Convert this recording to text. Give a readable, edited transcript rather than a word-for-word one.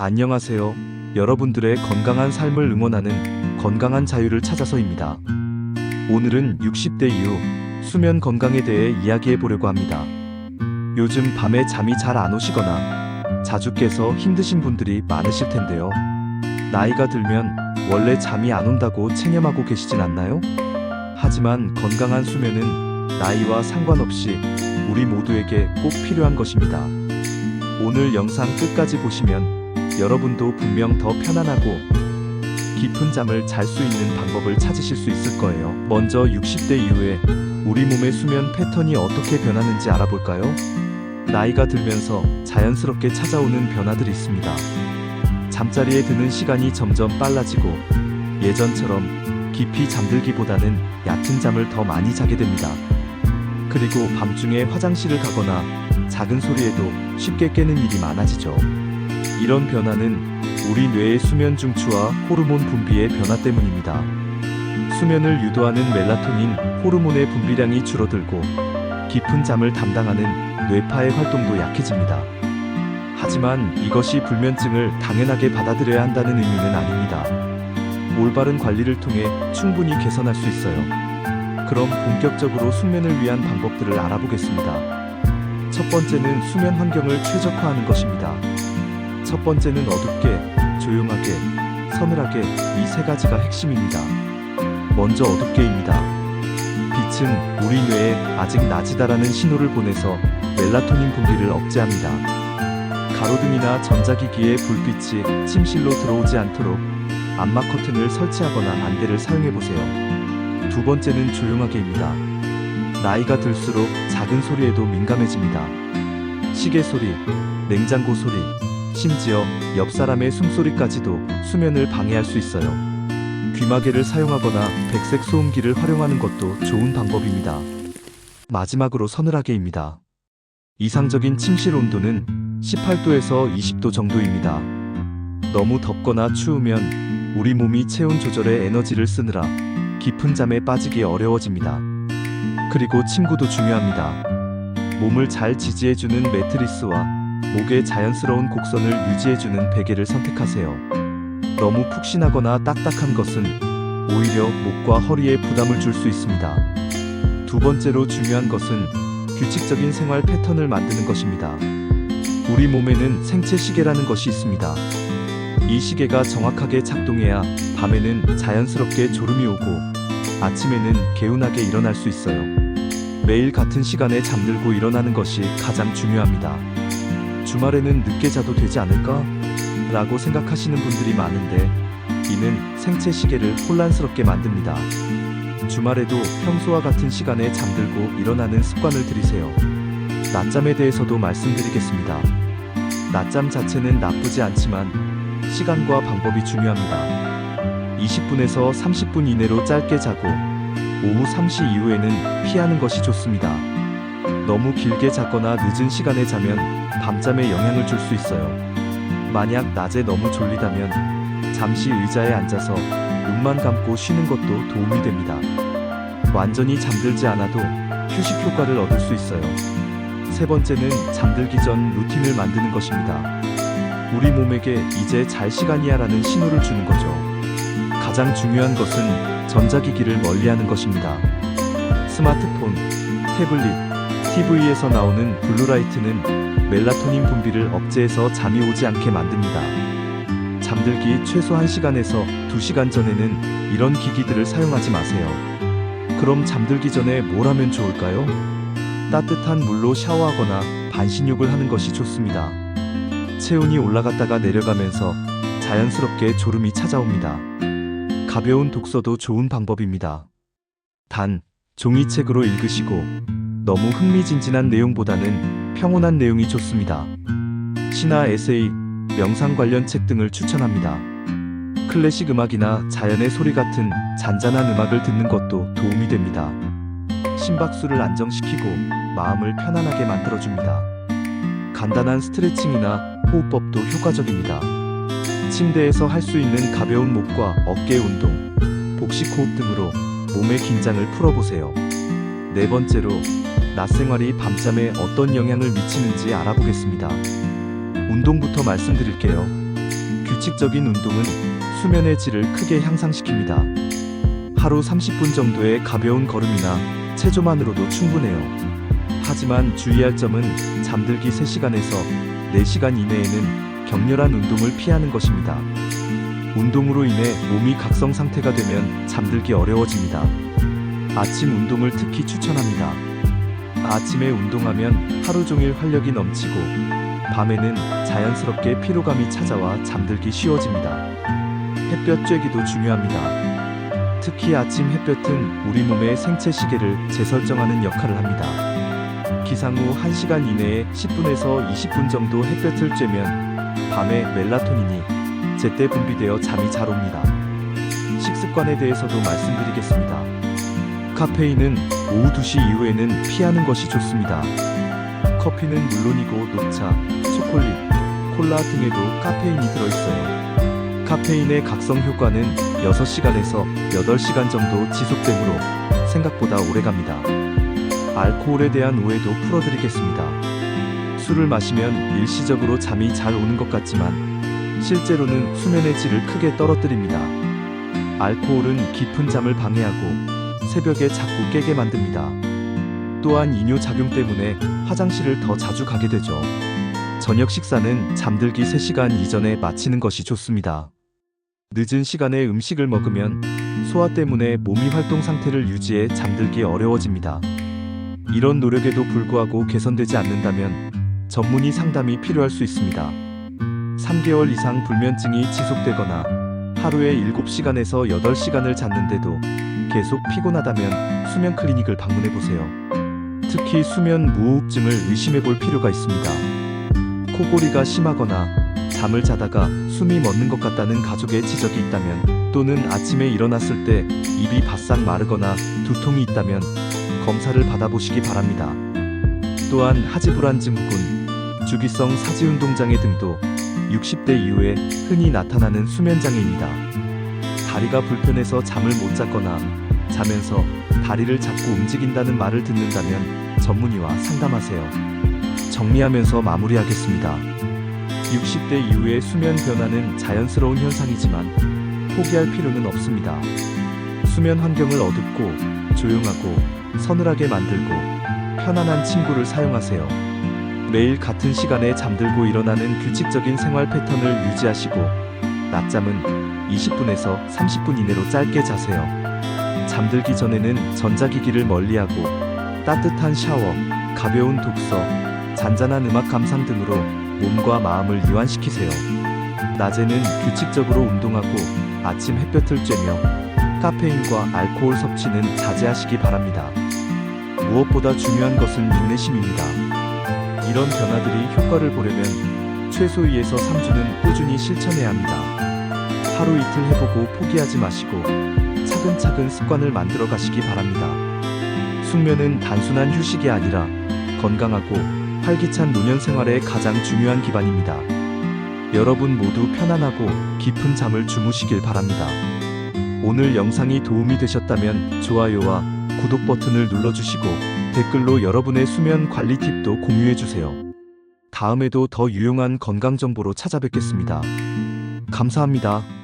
안녕하세요. 여러분들의 건강한 삶을 응원하는 건강한 자유를 찾아서입니다. 오늘은 60대 이후 수면 건강에 대해 이야기해 보려고 합니다. 요즘 밤에 잠이 잘 안 오시거나 자주 깨서 힘드신 분들이 많으실 텐데요. 나이가 들면 원래 잠이 안 온다고 체념하고 계시진 않나요? 하지만 건강한 수면은 나이와 상관없이 우리 모두에게 꼭 필요한 것입니다. 오늘 영상 끝까지 보시면 여러분도 분명 더 편안하고 깊은 잠을 잘 수 있는 방법을 찾으실 수 있을 거예요. 먼저 60대 이후에 우리 몸의 수면 패턴이 어떻게 변하는지 알아볼까요? 나이가 들면서 자연스럽게 찾아오는 변화들이 있습니다. 잠자리에 드는 시간이 점점 빨라지고 예전처럼 깊이 잠들기보다는 얕은 잠을 더 많이 자게 됩니다. 그리고 밤중에 화장실을 가거나 작은 소리에도 쉽게 깨는 일이 많아지죠. 이런 변화는 우리 뇌의 수면 중추와 호르몬 분비의 변화 때문입니다. 수면을 유도하는 멜라토닌 호르몬의 분비량이 줄어들고 깊은 잠을 담당하는 뇌파의 활동도 약해집니다. 하지만 이것이 불면증을 당연하게 받아들여야 한다는 의미는 아닙니다. 올바른 관리를 통해 충분히 개선할 수 있어요. 그럼 본격적으로 숙면을 위한 방법들을 알아보겠습니다. 첫 번째는 수면 환경을 최적화하는 것입니다. 첫 번째는 어둡게, 조용하게, 서늘하게 이 세 가지가 핵심입니다. 먼저 어둡게입니다. 빛은 우리 뇌에 아직 낮이다라는 신호를 보내서 멜라토닌 분비를 억제합니다. 가로등이나 전자기기의 불빛이 침실로 들어오지 않도록 암막 커튼을 설치하거나 안대를 사용해보세요. 두 번째는 조용하게입니다. 나이가 들수록 작은 소리에도 민감해집니다. 시계 소리, 냉장고 소리, 심지어 옆 사람의 숨소리까지도 수면을 방해할 수 있어요. 귀마개를 사용하거나 백색 소음기를 활용하는 것도 좋은 방법입니다. 마지막으로 서늘하게입니다. 이상적인 침실 온도는 18도에서 20도 정도입니다. 너무 덥거나 추우면 우리 몸이 체온 조절에 에너지를 쓰느라 깊은 잠에 빠지기 어려워집니다. 그리고 침구도 중요합니다. 몸을 잘 지지해주는 매트리스와 목의 자연스러운 곡선을 유지해주는 베개를 선택하세요. 너무 푹신하거나 딱딱한 것은 오히려 목과 허리에 부담을 줄 수 있습니다. 두 번째로 중요한 것은 규칙적인 생활 패턴을 만드는 것입니다. 우리 몸에는 생체 시계라는 것이 있습니다. 이 시계가 정확하게 작동해야 밤에는 자연스럽게 졸음이 오고 아침에는 개운하게 일어날 수 있어요. 매일 같은 시간에 잠들고 일어나는 것이 가장 중요합니다. 주말에는 늦게 자도 되지 않을까? 라고 생각하시는 분들이 많은데 이는 생체 시계를 혼란스럽게 만듭니다. 주말에도 평소와 같은 시간에 잠들고 일어나는 습관을 들이세요. 낮잠에 대해서도 말씀드리겠습니다. 낮잠 자체는 나쁘지 않지만 시간과 방법이 중요합니다. 20분에서 30분 이내로 짧게 자고 오후 3시 이후에는 피하는 것이 좋습니다. 너무 길게 자거나 늦은 시간에 자면 밤잠에 영향을 줄 수 있어요. 만약 낮에 너무 졸리다면 잠시 의자에 앉아서 눈만 감고 쉬는 것도 도움이 됩니다. 완전히 잠들지 않아도 휴식 효과를 얻을 수 있어요. 세 번째는 잠들기 전 루틴을 만드는 것입니다. 우리 몸에게 이제 잘 시간이야 라는 신호를 주는 거죠. 가장 중요한 것은 전자기기를 멀리하는 것입니다. 스마트폰, 태블릿, TV에서 나오는 블루라이트는 멜라토닌 분비를 억제해서 잠이 오지 않게 만듭니다. 잠들기 최소 1시간에서 2시간 전에는 이런 기기들을 사용하지 마세요. 그럼 잠들기 전에 뭘 하면 좋을까요? 따뜻한 물로 샤워하거나 반신욕을 하는 것이 좋습니다. 체온이 올라갔다가 내려가면서 자연스럽게 졸음이 찾아옵니다. 가벼운 독서도 좋은 방법입니다. 단, 종이책으로 읽으시고 너무 흥미진진한 내용보다는 평온한 내용이 좋습니다. 시나 에세이, 명상 관련 책 등을 추천합니다. 클래식 음악이나 자연의 소리 같은 잔잔한 음악을 듣는 것도 도움이 됩니다. 심박수를 안정시키고 마음을 편안하게 만들어줍니다. 간단한 스트레칭이나 호흡법도 효과적입니다. 침대에서 할 수 있는 가벼운 목과 어깨 운동, 복식 호흡 등으로 몸의 긴장을 풀어보세요. 네 번째로 낮 생활이 밤잠에 어떤 영향을 미치는지 알아보겠습니다. 운동부터 말씀드릴게요. 규칙적인 운동은 수면의 질을 크게 향상시킵니다. 하루 30분 정도의 가벼운 걸음이나 체조만으로도 충분해요. 하지만 주의할 점은 잠들기 3시간에서 4시간 이내에는 격렬한 운동을 피하는 것입니다. 운동으로 인해 몸이 각성 상태가 되면 잠들기 어려워집니다. 아침 운동을 특히 추천합니다. 아침에 운동하면 하루 종일 활력이 넘치고 밤에는 자연스럽게 피로감이 찾아와 잠들기 쉬워집니다. 햇볕 쬐기도 중요합니다. 특히 아침 햇볕은 우리 몸의 생체 시계를 재설정하는 역할을 합니다. 기상 후 1시간 이내에 10분에서 20분 정도 햇볕을 쬐면 밤에 멜라토닌이 제때 분비되어 잠이 잘 옵니다. 식습관에 대해서도 말씀드리겠습니다. 카페인은 오후 2시 이후에는 피하는 것이 좋습니다. 커피는 물론이고 녹차, 초콜릿, 콜라 등에도 카페인이 들어있어요. 카페인의 각성 효과는 6시간에서 8시간 정도 지속되므로 생각보다 오래갑니다. 알코올에 대한 오해도 풀어드리겠습니다. 술을 마시면 일시적으로 잠이 잘 오는 것 같지만 실제로는 수면의 질을 크게 떨어뜨립니다. 알코올은 깊은 잠을 방해하고 새벽에 자꾸 깨게 만듭니다. 또한 이뇨 작용 때문에 화장실을 더 자주 가게 되죠. 저녁 식사는 잠들기 3시간 이전에 마치는 것이 좋습니다. 늦은 시간에 음식을 먹으면 소화 때문에 몸이 활동 상태를 유지해 잠들기 어려워집니다. 이런 노력에도 불구하고 개선되지 않는다면 전문의 상담이 필요할 수 있습니다. 3개월 이상 불면증이 지속되거나 하루에 7시간에서 8시간을 잤는데도 계속 피곤하다면 수면 클리닉을 방문해 보세요. 특히 수면 무호흡증을 의심해 볼 필요가 있습니다. 코골이가 심하거나 잠을 자다가 숨이 멎는 것 같다는 가족의 지적이 있다면 또는 아침에 일어났을 때 입이 바싹 마르거나 두통이 있다면 검사를 받아보시기 바랍니다. 또한 하지불안 증후군, 주기성 사지운동장애 등도 60대 이후에 흔히 나타나는 수면장애입니다. 다리가 불편해서 잠을 못 잤거나 자면서 다리를 자꾸 움직인다는 말을 듣는다면 전문의와 상담하세요. 정리하면서 마무리하겠습니다. 60대 이후의 수면 변화는 자연스러운 현상이지만 포기할 필요는 없습니다. 수면 환경을 어둡고 조용하고 서늘하게 만들고 편안한 침구를 사용하세요. 매일 같은 시간에 잠들고 일어나는 규칙적인 생활 패턴을 유지하시고 낮잠은 20분에서 30분 이내로 짧게 자세요. 잠들기 전에는 전자기기를 멀리하고 따뜻한 샤워, 가벼운 독서, 잔잔한 음악 감상 등으로 몸과 마음을 이완시키세요. 낮에는 규칙적으로 운동하고 아침 햇볕을 쬐며 카페인과 알코올 섭취는 자제하시기 바랍니다. 무엇보다 중요한 것은 인내심입니다. 이런 변화들이 효과를 보려면 최소 2에서 3주는 꾸준히 실천해야 합니다. 하루 이틀 해보고 포기하지 마시고 차근차근 습관을 만들어 가시기 바랍니다. 숙면은 단순한 휴식이 아니라 건강하고 활기찬 노년 생활의 가장 중요한 기반입니다. 여러분 모두 편안하고 깊은 잠을 주무시길 바랍니다. 오늘 영상이 도움이 되셨다면 좋아요와 구독 버튼을 눌러주시고 댓글로 여러분의 수면 관리 팁도 공유해주세요. 다음에도 더 유용한 건강 정보로 찾아뵙겠습니다. 감사합니다.